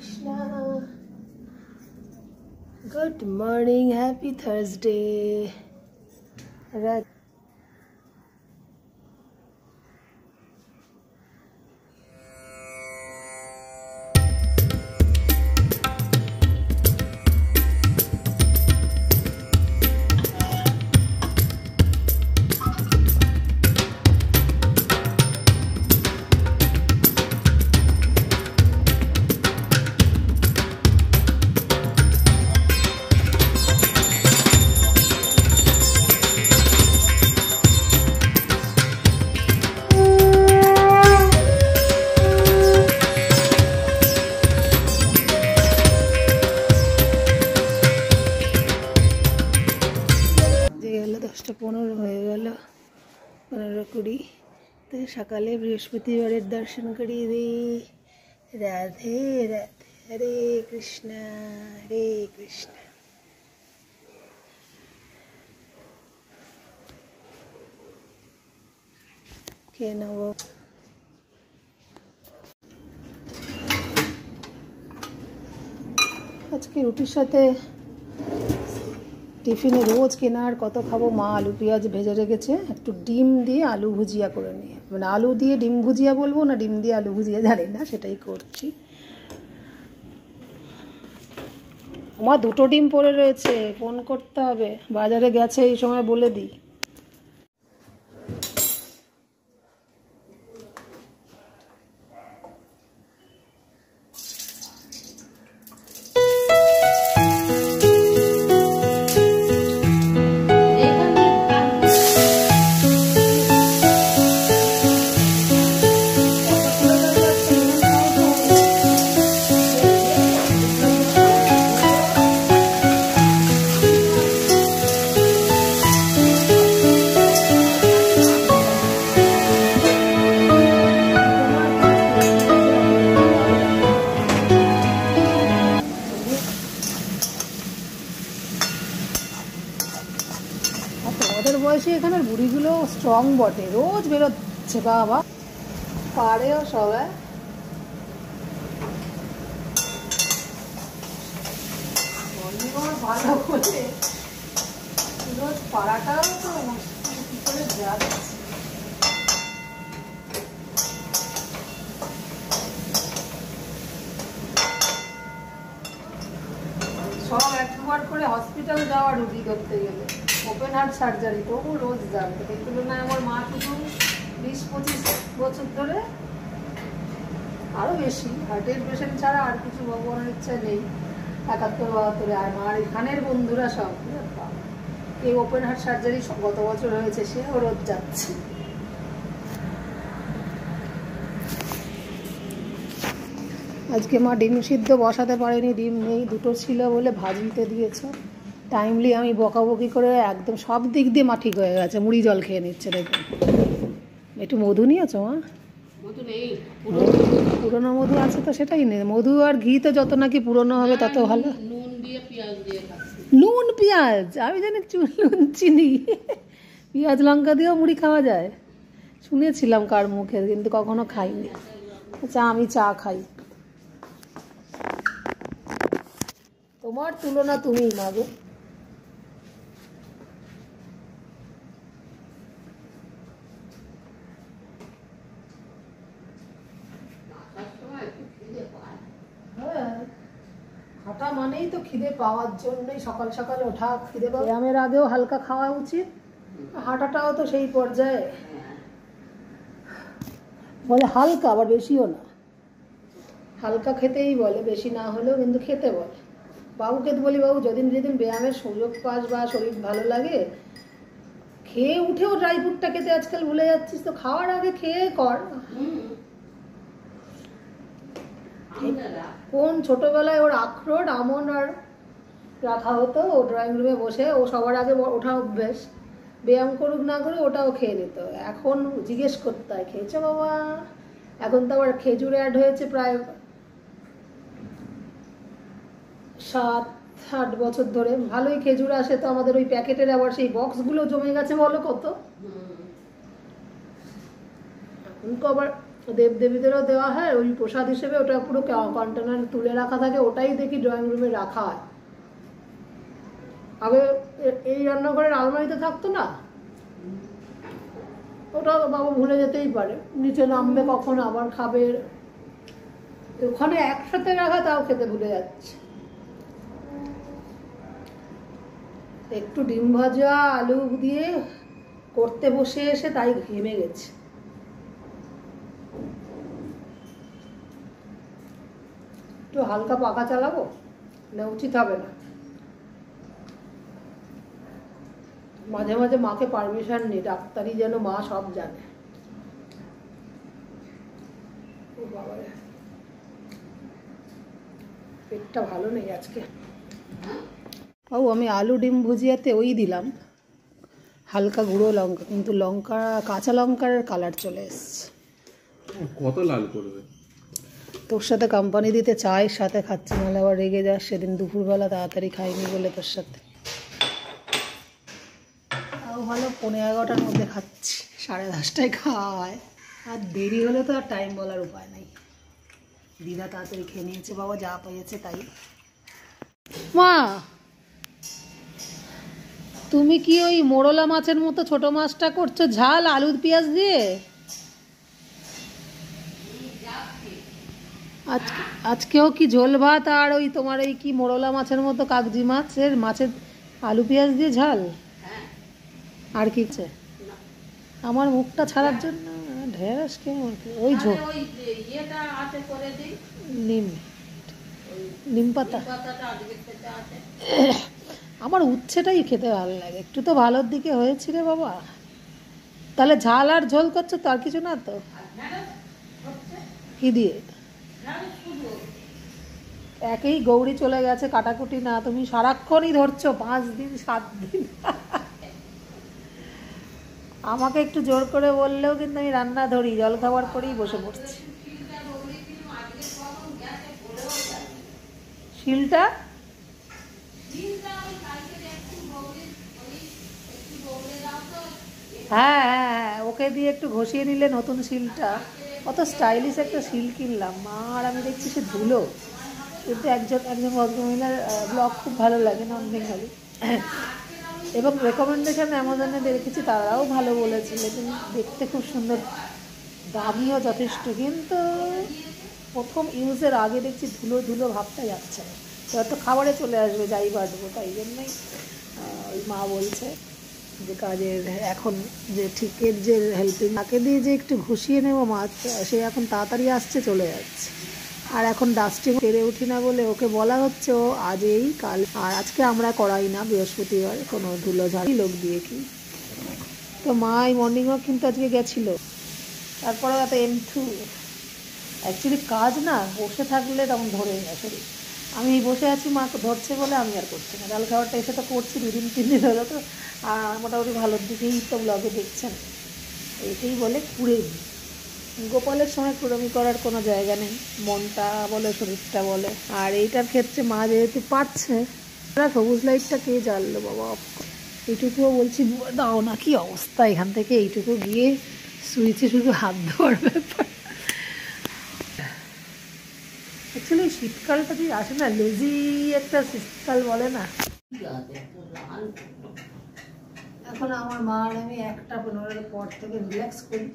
Krishna. Good morning, happy Thursday. Right. দশটা 15 হয়ে গেল, 15-20 তো সকালে বৃহস্পতিবারের দর্শন করিয়ে দিই। রাধে রাধে, হরে কৃষ্ণ হরে কৃষ্ণ। খেয়ে নেব। আজকে রুটির সাথে টিফিনে রোজ কেনার কত খাবো, মা আলু পেঁয়াজ ভেজে রেখেছে, একটু ডিম দিয়ে আলু ভুজিয়া করে নিয়ে, মানে আলু দিয়ে ডিম ভুজিয়া বলবো না ডিম দিয়ে আলু ভুজিয়া জানি না, সেটাই করছি। আমার 2টো ডিম পড়ে রয়েছে, ফোন করতে হবে, বাজারে গেছে এই সময় বলে দিই। ওদের বয়সে এখানের বুড়িগুলো স্ট্রং বটে, রোজ বেরোচ্ছে বাবা, পারেও সবাই। ভালো করে রোজ পাড়াটাও তো মুশকিল, কি করে যাচ্ছে। সব একবার করে হসপিটাল যাওয়া রুগী করতে গেলে, ওপেন হার্ট সার্জারি, তবু রোজ যাবে। এই তুলনায় আমার মা শুধু 20-25 বছর ধরে, আরও বেশি, হার্টের পেশেন্ট ছাড়া আর কিছু ভগবানের ইচ্ছা নেই। 71-72, আর মার এখানের বন্ধুরা সব, কেউ ওপেন হার্ট সার্জারি গত বছর হয়েছে, সেও রোজ যাচ্ছে। আজকে মা ডিম সিদ্ধ বসাতে পারেনি, ডিম নেই, 2টো ছিল বলে ভাজিতে দিয়েছে। টাইমলি আমি বকাবকি করে একদম সব দিক দিয়ে মা ঠিক হয়ে গেছে, মুড়ি জল খেয়ে নিচ্ছে। দেখুন, একটু মধু নিয়েছো মা? মধু নেই, পুরনো মধু আছে তো সেটাই নেই। মধু আর ঘি তো যত নাকি পুরনো হবে তত ভালো। নুন দিয়ে পেঁয়াজ দিয়ে, নুন পেঁয়াজ, আমি জানি নুন চিনি, পেঁয়াজ লঙ্কা দিয়েও মুড়ি খাওয়া যায়, শুনেছিলাম কার মুখে, কিন্তু কখনো খাইনি। আচ্ছা, আমি চা খাই। তোমার তুলনা তুমি মাগো। হাঁটা মানেই তো খিদে পাওয়ার জন্যই, সকাল সকাল ওঠা, খিদে পাওয়া। ব্যায়ামের আগেও হালকা খাওয়া উচিত, হাঁটাটাও তো সেই পর্যায়ে বলে হালকা, আবার বেশিও না, হালকা খেতেই বলে, বেশি না হলেও কিন্তু খেতে বলে। বাবুকে তো বলি, বাবু যেদিন যেদিন ব্যায়ামের সুযোগ পাস বা শরীর ভালো লাগে, খেয়ে উঠেও ড্রাই ফ্রুটটা খেতে আজকাল ভুলে যাচ্ছিস, তো খাওয়ার আগে খেয়ে কর। কোন ছোটবেলায় ওর আখরোট আমন্ড আর রাখা হতো, ও ড্রয়িং রুমে বসে, ও সবার আগে ওঠা অভ্যেস, ব্যায়াম করুক না করে ওটাও খেয়ে নিত। এখন জিজ্ঞেস করতে হয়, খেয়েছো বাবা? এখন তো আবার খেজুর অ্যাড হয়েছে, প্রায় 7-8 বছর ধরে ভালোই খেজুর আসে। তো আমাদের ওই প্যাকেটের আবার সেই বক্সগুলো জমে গেছে বলো কত। এখন তো আবার দেবদেবীদেরও দেওয়া হয় ওই প্রসাদ হিসেবে, ওটা পুরো কন্টেনার তুলে রাখা থাকে, ওটাই দেখি ড্রয়িং রুমে রাখা হয়। আগে এই রান্নাঘরের আলমারিতে থাকতো না, ওটা বাবা ভুলে যেতেই পারে, নিচে নামবে কখন আবার খাবে, ওখানে একসাথে রাখা তাও খেতে ভুলে যাচ্ছে। একটু ডিম ভাজা আলু দিয়ে করতে বসে এসে তাই ঘেমে গেছে। একটু হালকা পাখা চালাবো না, উচিত হবে না। মাঝে মাঝে মাকে পারমিশন নেই, ডাক্তারি যেন মা সব জানে। ও বাবা, পেটটা ভালো নেই আজকে। ও আমি আলু ডিম ভুজিয়াতে ওই দিলাম হালকা গুঁড়ো লঙ্কা, কিন্তু লঙ্কা কাঁচা লঙ্কার কালার চলে এসছে। কত লাল করবে? তোর সাথে কোম্পানি দিতে চায়ের সাথে খাচ্ছি, নাহলে আবার রেগে যাস। সেদিন দুপুরবেলা তাড়াতাড়ি খাইনি বলে তোর সাথে। তাও ভালো 11:30টার মধ্যে খাচ্ছি, 10:30টায় খাওয়ায়। আর দেরি হলে তো আর টাইম বলার উপায় নেই। দিদা তাড়াতাড়ি খেয়ে নিয়েছে, বাবা যা পেয়েছে তাই। মা, তুমি কি ওই মোরলা মাছের মতো ছোট মাছটা করছো ঝাল আলু পেঁয়াজ দিয়ে? আজকেও কি ঝোল ভাত আর ওই তোমার এই কি মোরলা মাছের মতো কাগজি মাছের আলু পেঁয়াজ দিয়ে ঝাল? আর কি? আমার মুখটা ছাড়ার জন্য ঢেঁড়স ওই ঝোল নিম পাতা। আমার উচ্ছেটাই খেতে ভালো লাগে, একটু তো ভালোর দিকে হয়েছি রে বাবা। তাহলে ঝাল আর ঝোল করছো তো, আর কিছু না তো? কি দিয়ে? একেই গৌরী চলে গেছে, কাটাকুটি না, তুমি সারাক্ষণই ধরছো 5 দিন 7 দিন। আমাকে একটু জোর করে বললেও কিন্তু আমি রান্না ধরি, জল খাবার করেই বসে পড়ছি। শিলটা হ্যাঁ হ্যাঁ হ্যাঁ, ওকে দিয়ে একটু ঘষিয়ে নিলে নতুন শিলটা। কত স্টাইলিশ একটা শিল কিনলাম মা আর আমি, দেখছি সে ধুলো, কিন্তু একজন ভদ্রমহিলার ব্লগ খুব ভালো লাগে, নন বেঙ্গলি, এবং রেকমেন্ডেশন অ্যামাজনে দেখেছি, তারাও ভালো বলেছিল, দেখতে খুব সুন্দর, দামিও যথেষ্ট। কিন্তু প্রথম ইউজের আগে দেখছি ধুলো ধুলো ভাবটা যাচ্ছে না, তো একটু খাবারে চলে আসবে যাই বাটবো, তাই জন্যই ওই মা বলছে যে কাজের এখন যে ঠিকের যে হেল্পিং তাকে দিয়ে যে একটু ঘুষিয়ে নেবো মাছ, সে এখন তাড়াতাড়ি আসছে চলে যাচ্ছে। আর এখন ডাস্টিং পেরে উঠি না বলে ওকে বলা হচ্ছে ও আজই কাল, আর আজকে আমরা করাই না, বৃহস্পতিবার কোনো ধুলো ঝাড়ি লোক দিয়ে কি। তো মা এই মর্নিং ওয়াক কিন্তু আজকে গেছিলো, তারপরে এত এমথু অ্যাকচুয়ালি কাজ না, বসে থাকলে তখন ধরে যায় শরীর। আমি বসে আছি, মা ধরছে বলে আমি আর করছি না। ডাল খাবারটা এসে তো করছি 2-3 দিন হলো, তো মোটামুটি ভালোর দিকেই তো ব্লগে দেখছেন। এইটাই বলে কুড়েমি, গোপালের সময় কুড়েমি করার কোনো জায়গা নেই, মনটা বলে শরীরটা বলে। আর এইটার ক্ষেত্রে মা যেহেতু পারছে, সবুজ লাইটটা কে জ্বাললো বাবা, এইটুকুও বলছি দাও না, কি অবস্থা এখান থেকে এইটুকু গিয়ে সুইচে শুধু হাত ধোয়ার ব্যাপার। অ্যাকচুয়ালি শীতকালটা যদি আসে না, লেজি একটা শীতকাল বলে না। এখন আমার মা আর আমি 1:15 পর থেকে রিল্যাক্স করি,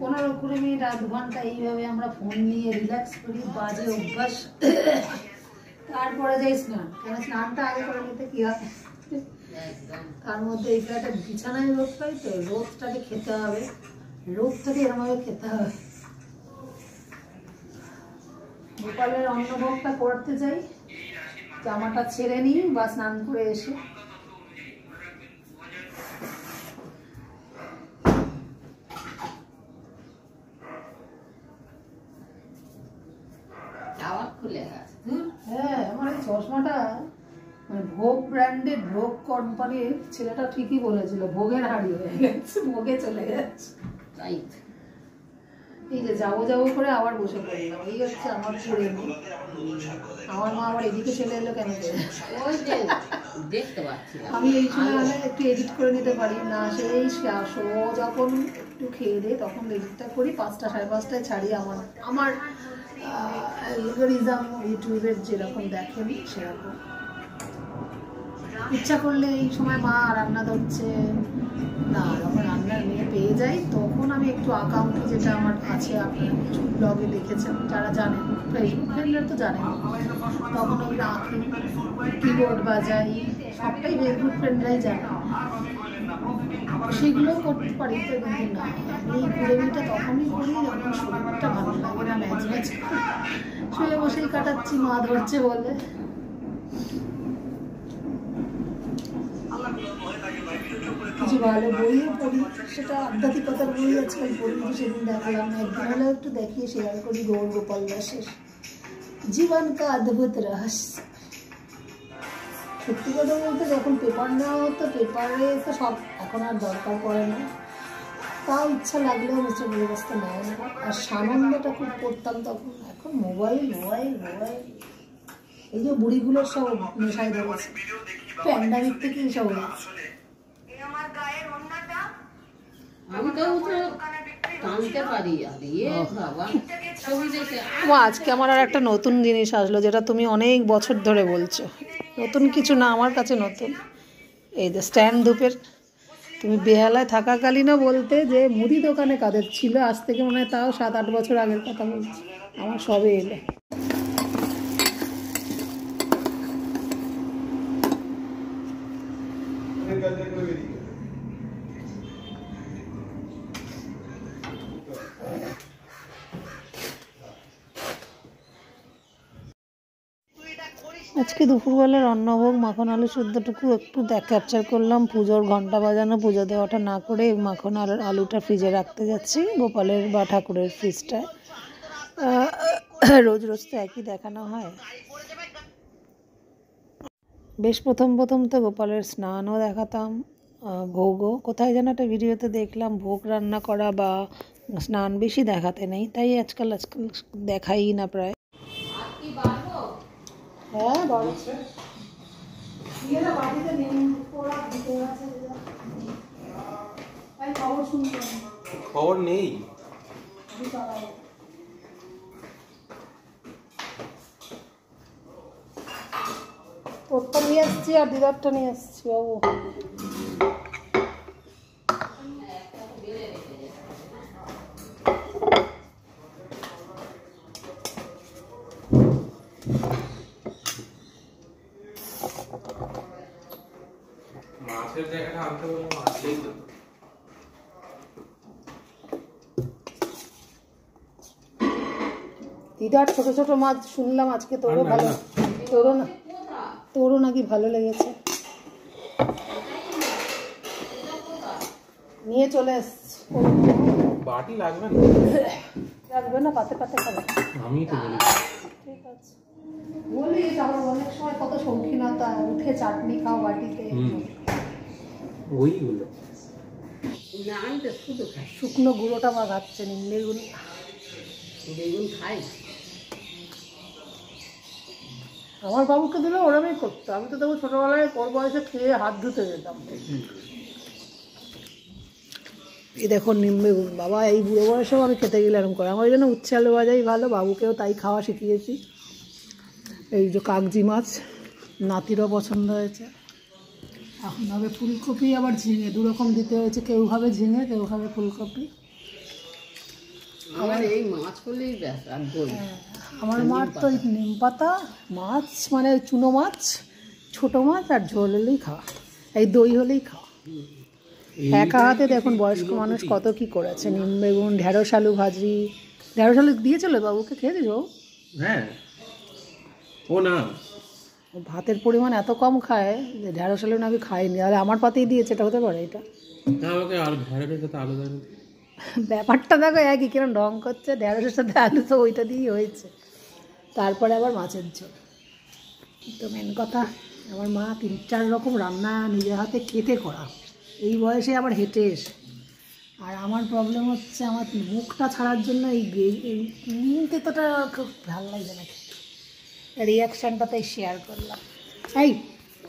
15-20 মিনিট 1 ঘন্টা এইভাবে আমরা ফোন নিয়ে রিল্যাক্স করি, বাজে অভ্যাস। তারপরে যাই স্নান, কেন স্নানটা আগে করে নিতে কি হয়, তার মধ্যে এই ফ্ল্যাটে বিছানায় রোদ পাই, তো রোদটাকে খেতে হবে, রোদটাকে এরমভাবে খেতে হবে। গোপালের অন্নভোগটা করতে যাই, জামাটা ছেড়ে নিই বা স্নান করে এসে। হ্যাঁ, আমার এই চশমাটা মানে ভোগ ব্র্যান্ডের, ভোগ কোম্পানির, ছেলেটা ঠিকই বলেছিল, ভোগের হাড়ি হয়ে গেছে, ভোগে চলে গেছে। এই যে যাবো যাবো করে আবার বসে পড়লাম, এই হচ্ছে আমার পুরে আমার মা আবার এদিকে চলে এলো কেন দেখতে পাচ্ছি আমি এই সময় হলে একটু এডিট করে নিতে পারি না, সেই শো যখন একটু খেয়ে দেয় তখন এডিটটা করি, 5টা সাড়ে 5টায় ছাড়ি। আমার অ্যালগরিদম ইউটিউবের যেরকম দেখেন সেরকম। ইচ্ছা করলে এই সময় মা রান্না ধরছে না, যখন রান্নার মেয়ে পেয়ে যাই তখন আমি একটু আঁকাউকি যেটা আমার আছে, আপনারা কিছু ব্লগে দেখেছেন যারা জানেন, ফেসবুক ফ্রেন্ডরা তো জানেন, তখন ওই আঁকি, কিবোর্ড বাজাই, সবটাই ফেসবুক ফ্রেন্ডরাই জানে, সেগুলোও করতে পারি। তো কিন্তু না, এই ঘুরেমিটা তখনই করি যখন শরীরটা ভালো লাগে না, ম্যাচ ম্যাচ শুয়ে বসেই কাটাচ্ছি মা ধরছে বলে। কিছু ভালো বইও পড়ি, সেটা আধ্যাত্মিকতার বই আজকাল পড়ি, সেদিন দেখালাম, একদিন হলেও একটু দেখিয়ে শেয়ার করি গৌর গোপাল দাসের জীবন কা অদ্ভুত রহস্য। সত্যি কথা বলতে যখন পেপার নেওয়া হতো, পেপারে তো সব এখন আর দরকার পড়ে না, তাও ইচ্ছা লাগলেও মিস্টার ব্যবস্থা নেয় না। আর সানন্দটা খুব পড়তাম তখন, এখন মোবাইল মোবাইল মোবাইল, এই যে বুড়িগুলোর সব নেশায় ধরেছে, প্যান্ডামিক থেকে এসব হয়েছে। আমি তো টানতে পারি আর বাবা ছবি দেখে। আজকে আমার আর একটা নতুন জিনিস আসলো, যেটা তুমি অনেক বছর ধরে বলছো, নতুন কিছু না আমার কাছে নতুন, এই যে স্ট্যান্ড ধূপের। তুমি বেহালায় থাকাকালীনও বলতে যে মুদি দোকানে কাদের ছিল, আজ থেকে মনে হয় তাও 7-8 বছর আগের কথা বলছি, আমার সবে এলো। আজকে দুপুরবেলা রান্নাভোগ মাখন আলু শুদ্ধটুকু একটু ক্যাপচার করলাম, পুজোর ঘন্টা বাজানো, পুজো দেওয়াটা না করে মাখন আলুটা ফ্রিজে রাখতে যাচ্ছি, গোপালের বা ঠাকুরের ফ্রিজটায়। রোজ রোজ তো একই দেখানো হয়। বেশ প্রথম তো গোপালের স্নানও দেখাতাম, ভোগও কোথায় যেন একটা ভিডিওতে দেখলাম, ভোগ রান্না করা বা স্নান বেশি দেখাতে নেই, তাই আজকাল দেখাই না প্রায়। হ্যাঁ বাড়ছে, খবর নেই। তোরটা নিয়ে আসছি আর দিদারটা নিয়ে আসছি বাবু। মাছের জায়গাটা আনতে বললাম, আসলেই তো দিদার ছোট ছোট মাছ শুনলাম আজকে তোরও ভালো, তোরও নাকি ভালো লেগেছে, নিয়ে চলে এসছি। বাটি লাগবে না, লাগবে না, পাতে পাতে খাবে। আমি তো বলি ঠিক আছে, বলিস আমার অনেক সময় কত শৌখিনতা, উঠে চাটনি খাও বাটিতে, ওইগুলো না আমি তো শুধু খাই, শুকনো গুঁড়োটা বা খাচ্ছে নিম্বে গুলো, বেগুন খাই। আমার বাবুকে দিলে ওরমই করতো, আমি তো তবু ছোটবেলায় ওর বয়সে খেয়ে হাত ধুতে যেতাম। এই দেখো নিম্বে গুণ, বাবা এই বুড়ো বয়সেও আমি খেতে গেলে এরকম করে, আমার ওই জন্য উচ্ছে আলু ভাজাই ভালো, বাবুকেও তাই খাওয়া শিখিয়েছি। এই যে কাগজি মাছ নাতিরও পছন্দ হয়েছে। এখন হবে ফুলকপি আবার ঝিঙে, দুরকম দিতে হয়েছে, কেউ খাবে ঝিঙে, কেউ খাবে ফুলকপি। আমার এই মাছ করলেই ব্যাস আর দই। আমার মার তো নিম পাতা মাছ, মানে চুনো মাছ, ছোটো মাছ আর ঝোল হলেই খাওয়া, এই দই হলেই খাওয়া। একা হাতে দেখুন বয়স্ক মানুষ কত কি করেছে, নিম বেগুন, ঢেঁড়স আলু ভাজি, ঢেঁড়স আলু দিয়েছিল বাবুকে, খেয়ে দিস বাবু? হ্যাঁ, ও না ভাতের পরিমাণ এত কম খায় যে ঢেঁড়স আলু নাকি খায়নি, আর আমার পাতেই দিয়েছে, এটা হতে পারে? এটা আমাকে আর ঢেঁড়সের সাথে আলু দেয়। ব্যাপারটা দেখো একই, কিরম ঢং করছে, ঢেঁড়সের সাথে আলু তো ওইটা দিয়েই হয়েছে, তারপরে আবার মাছের ঝোল। তো মেন কথা, আমার মা 3-4 রকম রান্না নিজের হাতে কেটে করা, এই বয়সে আবার হেঁটে এসে আর আমার প্রবলেম হচ্ছে আমার মুখটা ছাড়ার জন্য এই নিম তেতোটা খুব ভালো লাগে না, রিয়াকশানটাতেই শেয়ার করলাম। এই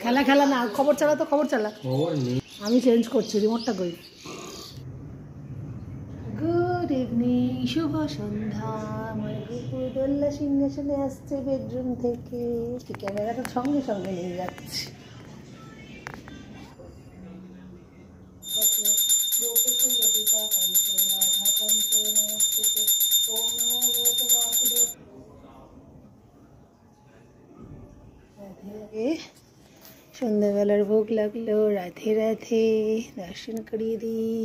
খেলা না, খবর চালা তো, খবর চালা। আমি চেঞ্জ করছি, রিমোটটা কই। গুড ইভিনিং, শুভ সন্ধ্যা। আমার কুকুর দোল্লা সিংহাসনে আসছে বেডরুম থেকে, ক্যামেরাটা সঙ্গে সঙ্গে নিয়ে যাচ্ছে। সন্ধ্যাবেলার ভোগ লাগলো, রাধে রাধে, দর্শন করিয়ে দিই।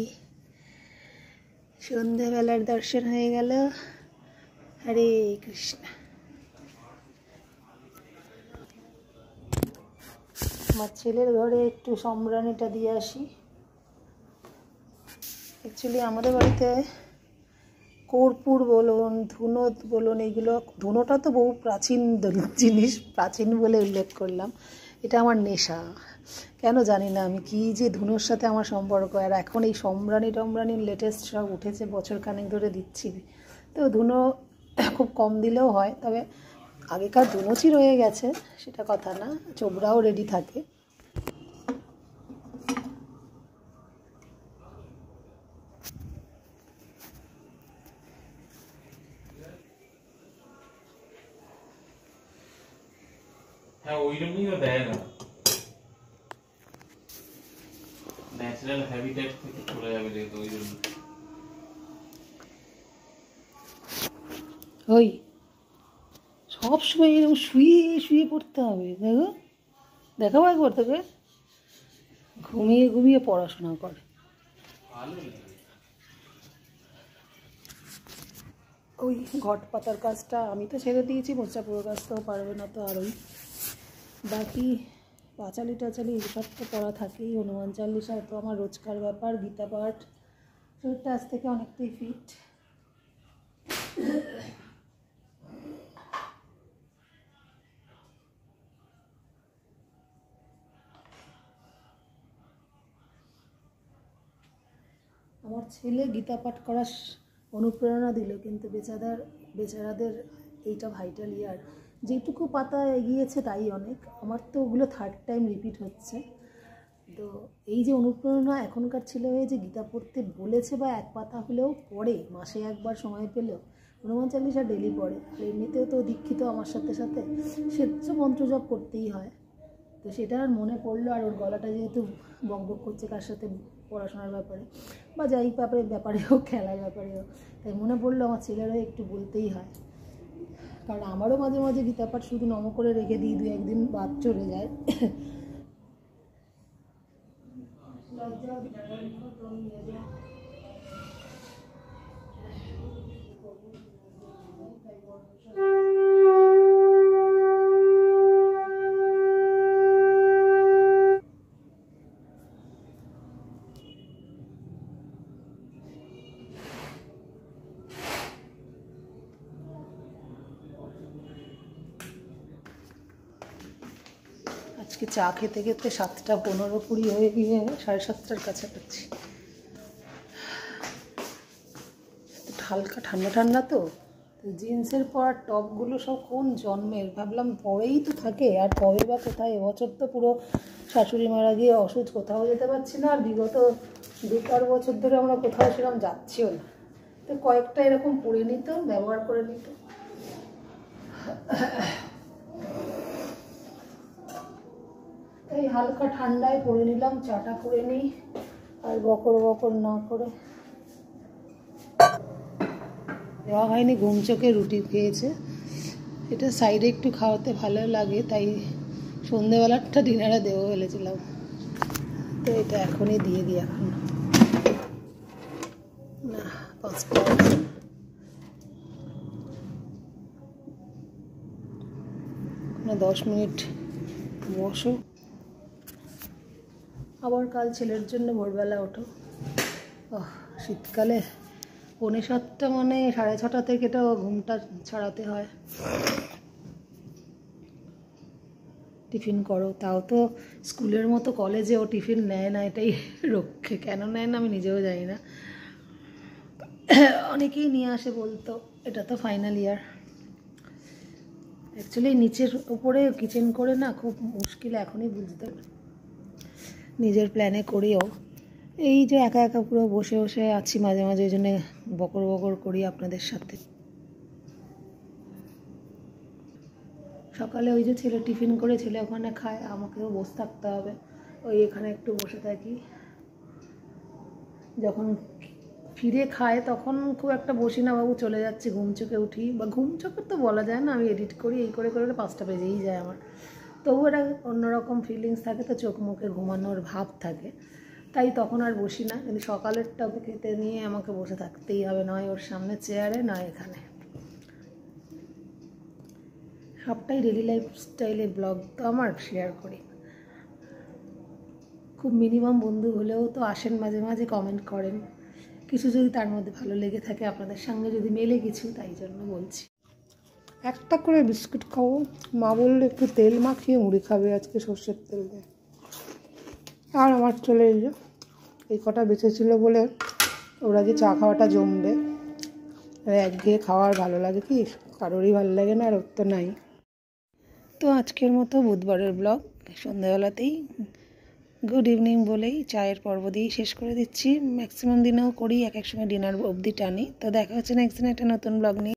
সন্ধ্যাবেলার দর্শন হয়ে গেল। হরে কৃষ্ণ। আমার ছেলের ঘরে একটু সম্রানিটা দিয়ে আসি। অ্যাকচুয়ালি আমাদের বাড়িতে কর্পূর বলুন, ধুনো বলুন, এইগুলো, ধুনোটা তো বহু প্রাচীন জিনিস, প্রাচীন বলে উল্লেখ করলাম। এটা আমার নেশা, কেন জানি না আমি, কি যে ধুনোর সাথে আমার সম্পর্ক। আর এখন এই সম্রানির লেটেস্ট সব উঠেছে, বছর খানেক ধরে দিচ্ছি, তো ধুনো খুব কম দিলেও হয়। তবে আগেকার ধুনোচি রয়ে গেছে, সেটা কথা না, চোবড়াও রেডি থাকে। হ্যাঁ ওই জন্যই তো দেয় না, ন্যাচারাল হ্যাবিটেট থেকে চলে যাবে যেহেতু, ওই জন্য। ওই সব সময় এরকম শুয়ে শুয়ে পড়তে হবে, দেখো দেখাবো একবার তোকে, ঘুমিয়ে ঘুমিয়ে পড়াশোনা করে। ওই ঘট পাতার কাজটা আমি তো ছেড়ে দিয়েছি, মোচা পুরো কাজটাও পারবে না তো। আর ওই বাকি পাঁচালি টাচালি এসব তো পড়া থাকেই। হনুমান চাল্লিশা তো আমার রোজকার ব্যাপার, গীতা পাঠ, শরীরটা আজ থেকে অনেকটাই ফিট। আমার ছেলে গীতা পাঠ করার অনুপ্রেরণা দিল, কিন্তু বেচারাদের এইটা ভাইটাল ইয়ার, যেটুকু পাতা এগিয়েছে তাই অনেক। আমার তো ওগুলো থার্ড টাইম রিপিট হচ্ছে। তো এই যে অনুপ্রেরণা, এখনকার ছেলে হয়ে যে গীতা পড়তে বলেছে বা এক পাতা হলেও পড়ে, মাসে একবার সময় পেলেও হনুমান চালিশা ডেলি পড়ে। আর এমনিতেও তো দীক্ষিত আমার সাথে সাথে, সে তো মন্ত্র জপ করতেই হয়। তো সেটা আর মনে পড়লো, আর ওর গলাটা যেহেতু বকবক করছে কার সাথে পড়াশোনার ব্যাপারে বা যাই ব্যাপারে হোক, খেলার ব্যাপারে হোক, তাই মনে পড়লো আমার ছেলেরা একটু বলতেই হয়। কারণ আমারও মাঝে মাঝে গীতা পাঠ শুধু নম করে রেখে দিই, 2-1 দিন বাদ চলে যায়। আজকে চা খেতে খেতে 7:15-20 হয়ে গিয়ে 7:30টার কাছাকাছি। হালকা ঠান্ডা ঠান্ডা তো, জিন্সের পর টপগুলো সব কোন জন্মের, ভাবলাম পরেই তো থাকে, আর কবে বা কোথায়। এবছর তো পুরো শাশুড়ি মারা গিয়ে অসুখ, কোথাও যেতে পারছি না। আর বিগত 2-4 বছর ধরে আমরা কোথাও সেরকম যাচ্ছিও না, তো কয়েকটা এরকম পরে নিত, ব্যবহার করে নিত। এই হালকা ঠান্ডায় পরে নিলাম, চাটা করে নিই, আর বকর না করে। দেওয়া হয়নি, ঘুম চোখে রুটি খেয়েছে, এটা সাইডে একটু খাওয়াতে ভালো লাগে, তাই সন্ধেবেলাটা ডিনারে দেবো বলেছিলাম। তো এটা এখনই দিয়ে দিই, এখন না 5টা। না 10 মিনিট বসো, আবার কাল ছেলের জন্য ভোরবেলা ওঠো। শীতকালে 6:45 মানে 6:30 থেকে তো ঘুমটা ছাড়াতে হয়। টিফিন করো, তাও তো স্কুলের মতো কলেজে ও টিফিন নেয় না, এটাই রক্ষে। কেন নেয় না আমি নিজেও জানি না। অনেকেই নিয়ে আসে বলতো এটা তো ফাইনাল ইয়ার। অ্যাকচুয়ালি নিচের উপরে কিচেন করে না খুব মুশকিল এখনই বুঝতে, নিজের প্ল্যানে করিও এই যে একা একা পুরো বসে বসে আছি মাঝে মাঝে, ওই জন্যে বকর বকর করি আপনাদের সাথে। সকালে ওই যে ছেলে টিফিন করে ছেলে ওখানে খায়, আমাকেও বসে থাকতে হবে, ওই এখানে একটু বসে থাকি। যখন ফিরে খায় তখন খুব একটা বসি না, বাবু চলে যাচ্ছে, ঘুম চোখে উঠি, বা ঘুম চোখে তো বলা যায় না, আমি এডিট করি, এই করে করে 5টা বেজেই যায় আমার। তবু একটা অন্যরকম ফিলিংস থাকে, তো চোখ মুখে ঘুমানোর ভাব থাকে, তাই তখন আর বসি না। কিন্তু সকালেরটা ওকে খেতে নিয়ে আমাকে বসে থাকতেই হবে, নয় ওর সামনে চেয়ারে নয় এখানে। সবটাই ডেলি লাইফস্টাইলে ব্লগ তো আমার শেয়ার করি। খুব মিনিমাম বন্ধু হলেও তো আসেন মাঝে মাঝে, কমেন্ট করেন, কিছু যদি তার মধ্যে ভালো লেগে থাকে, আপনাদের সঙ্গে যদি মেলে কিছু, তাই জন্য বলছি। একটা করে বিস্কুট খাবো, মা বললে একটু তেল মাখিয়ে মুড়ি খাবে আজকে, সর্ষের তেল দিয়ে। আর আমার চলে এলো, এই কটা বেঁচেছিল বলে ওরা যে চা খাওয়াটা জমবে, একঘেয়ে খাওয়ার ভালো লাগে কি, কারোরই ভালো লাগে না, আর ওর তো নাই। তো আজকের মতো বুধবারের ব্লগ সন্ধ্যাবেলাতেই গুড ইভিনিং বলেই চায়ের পর্ব দিয়েই শেষ করে দিচ্ছি। ম্যাক্সিমাম দিনেও করি, এক এক সময় ডিনার অবধি টানি। তো দেখা হচ্ছে নেক্সট দিন একটা নতুন ব্লগ নিয়ে।